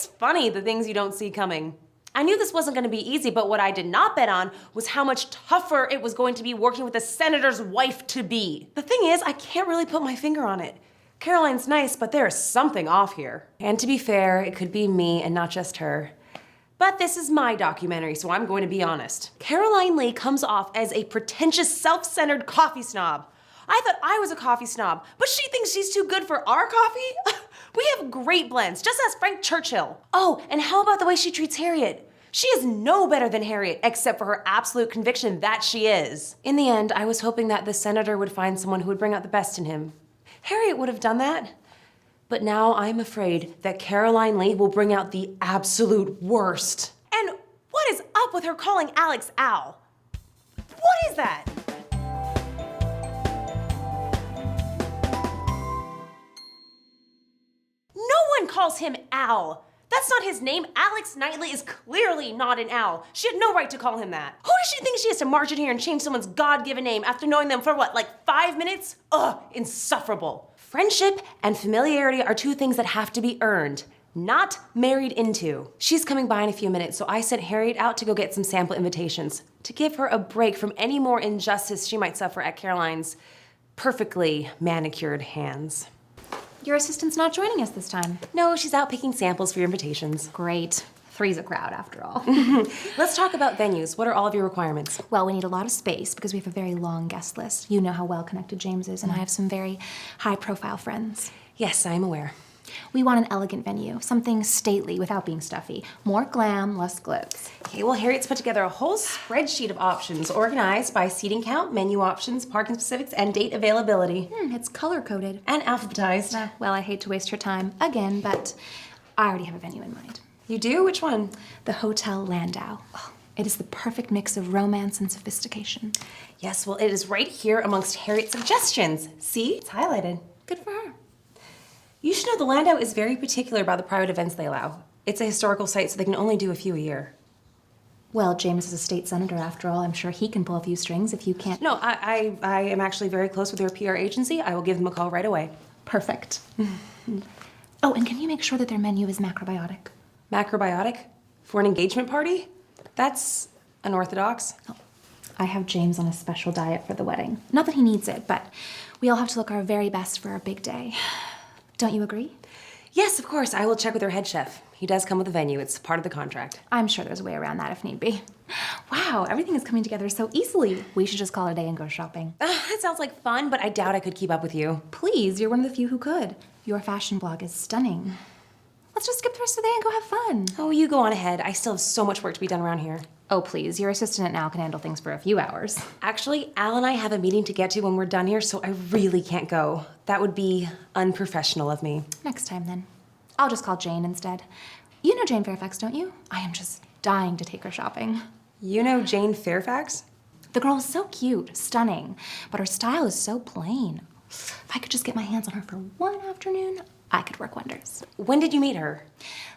It's funny, the things you don't see coming. I knew this wasn't going to be easy, but what I did not bet on was how much tougher it was going to be working with the senator's wife-to-be. The thing is, I can't really put my finger on it. Caroline's nice, but there is something off here. And to be fair, it could be me and not just her. But this is my documentary, so I'm going to be honest. Caroline Lee comes off as a pretentious, self-centered coffee snob. I thought I was a coffee snob, but she thinks she's too good for our coffee? We have great blends, just as Frank Churchill. Oh, and how about the way she treats Harriet? She is no better than Harriet, except for her absolute conviction that she is. In the end, I was hoping that the senator would find someone who would bring out the best in him. Harriet would have done that. But now I'm afraid that Caroline Lee will bring out the absolute worst. And what is up with her calling Alex Al? What is that? No one calls him Al. That's not his name. Alex Knightley is clearly not an Al. She had no right to call him that. Who does she think she is to march in here and change someone's God-given name after knowing them for what, like 5 minutes? Ugh, insufferable. Friendship and familiarity are two things that have to be earned, not married into. She's coming by in a few minutes, so I sent Harriet out to go get some sample invitations to give her a break from any more injustice she might suffer at Caroline's perfectly manicured hands. Your assistant's not joining us this time. No, she's out picking samples for your invitations. Great. Three's a crowd, after all. Let's talk about venues. What are all of your requirements? Well, we need a lot of space because we have a very long guest list. You know how well connected James is, and I have some very high-profile friends. Yes, I'm aware. We want an elegant venue, something stately without being stuffy. More glam, less glitz. Okay, well, Harriet's put together a whole spreadsheet of options organized by seating count, menu options, parking specifics, and date availability. It's color-coded. And alphabetized. Well, I hate to waste your time again, but I already have a venue in mind. You do? Which one? The Hotel Landau. Oh, it is the perfect mix of romance and sophistication. Yes, well, it is right here amongst Harriet's suggestions. See? It's highlighted. Good for her. You should know the Landau is very particular about the private events they allow. It's a historical site, so they can only do a few a year. Well, James is a state senator, after all. I'm sure he can pull a few strings if you can't. No, I am actually very close with their PR agency. I will give them a call right away. Perfect. Oh, and can you make sure that their menu is macrobiotic? Macrobiotic? For an engagement party? That's unorthodox. Oh, I have James on a special diet for the wedding. Not that he needs it, but we all have to look our very best for our big day. Don't you agree? Yes, of course. I will check with our head chef. He does come with a venue. It's part of the contract. I'm sure there's a way around that if need be. Wow, everything is coming together so easily. We should just call it a day and go shopping. That sounds like fun, but I doubt I could keep up with you. Please, you're one of the few who could. Your fashion blog is stunning. Let's just skip the rest of the day and go have fun. Oh, you go on ahead. I still have so much work to be done around here. Oh, please. Your assistant now can handle things for a few hours. Actually, Al and I have a meeting to get to when we're done here, so I really can't go. That would be unprofessional of me. Next time, then. I'll just call Jane instead. You know Jane Fairfax, don't you? I am just dying to take her shopping. You know Jane Fairfax? The girl is so cute, stunning, but her style is so plain. If I could just get my hands on her for one afternoon, I could work wonders. When did you meet her?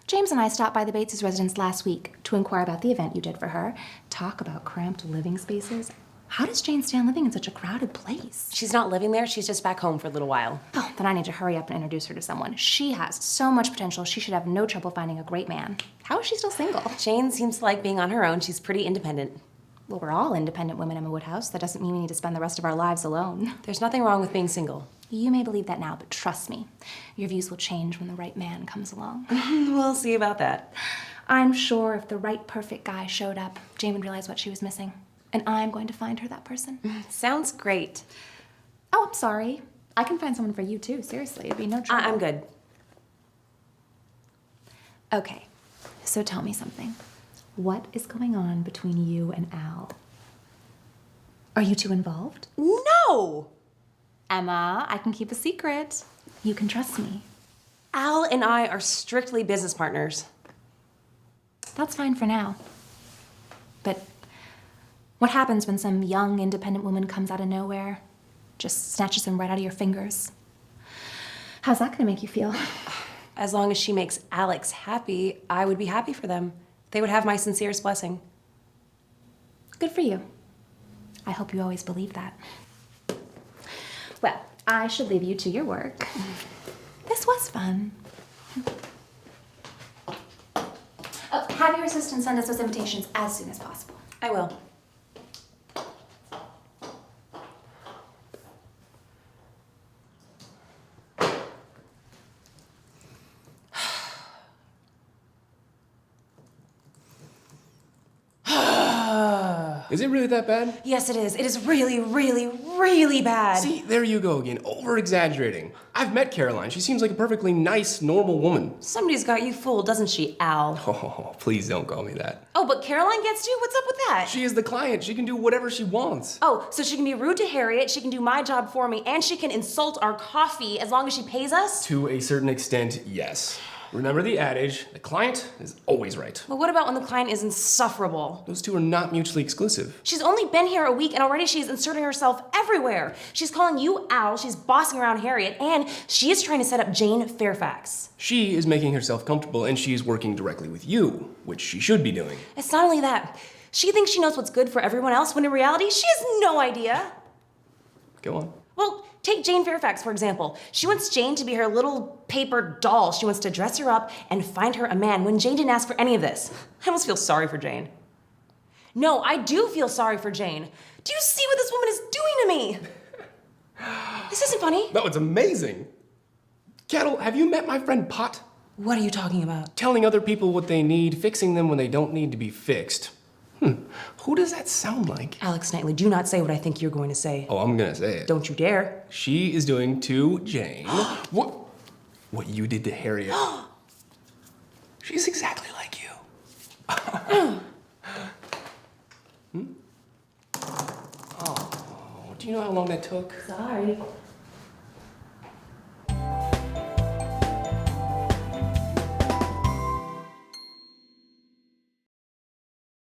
James and I stopped by the Bates' residence last week to inquire about the event you did for her. Talk about cramped living spaces. How does Jane stand living in such a crowded place? She's not living there. She's just back home for a little while. Oh, then I need to hurry up and introduce her to someone. She has so much potential. She should have no trouble finding a great man. How is she still single? Jane seems to like being on her own. She's pretty independent. Well, we're all independent women, Emma Woodhouse. That doesn't mean we need to spend the rest of our lives alone. There's nothing wrong with being single. You may believe that now, but trust me, your views will change when the right man comes along. We'll see about that. I'm sure if the right perfect guy showed up, Jane would realize what she was missing. And I'm going to find her that person. Sounds great. Oh, I'm sorry. I can find someone for you too, seriously. It'd be no trouble. I'm good. Okay, so tell me something. What is going on between you and Al? Are you two involved? No! Emma, I can keep a secret. You can trust me. Al and I are strictly business partners. That's fine for now. But what happens when some young, independent woman comes out of nowhere, just snatches them right out of your fingers? How's that gonna make you feel? As long as she makes Alex happy, I would be happy for them. They would have my sincerest blessing. Good for you. I hope you always believe that. Well, I should leave you to your work. This was fun. Have your assistant send us those invitations as soon as possible. I will. Is it really that bad? Yes, it is. It is really, really, really bad. See, there you go again, over-exaggerating. I've met Caroline. She seems like a perfectly nice, normal woman. Somebody's got you fooled, doesn't she, Al? Oh, please don't call me that. Oh, but Caroline gets you? What's up with that? She is the client. She can do whatever she wants. Oh, so she can be rude to Harriet, she can do my job for me, and she can insult our coffee as long as she pays us? To a certain extent, yes. Remember the adage, the client is always right. But what about when the client is insufferable? Those two are not mutually exclusive. She's only been here a week and already she's inserting herself everywhere. She's calling you Al, she's bossing around Harriet, and she is trying to set up Jane Fairfax. She is making herself comfortable and she is working directly with you, which she should be doing. It's not only that. She thinks she knows what's good for everyone else when in reality she has no idea. Go on. Well, take Jane Fairfax, for example. She wants Jane to be her little paper doll. She wants to dress her up and find her a man when Jane didn't ask for any of this. I almost feel sorry for Jane. No, I do feel sorry for Jane. Do you see what this woman is doing to me? This isn't funny. No, it's amazing. Kettle, have you met my friend Pot? What are you talking about? Telling other people what they need, fixing them when they don't need to be fixed. Who does that sound like? Alex Knightley, do not say what I think you're going to say. Oh, I'm gonna say it. Don't you dare. She is doing to Jane what you did to Harriet. She's exactly like you. Oh, do you know how long that took? Sorry.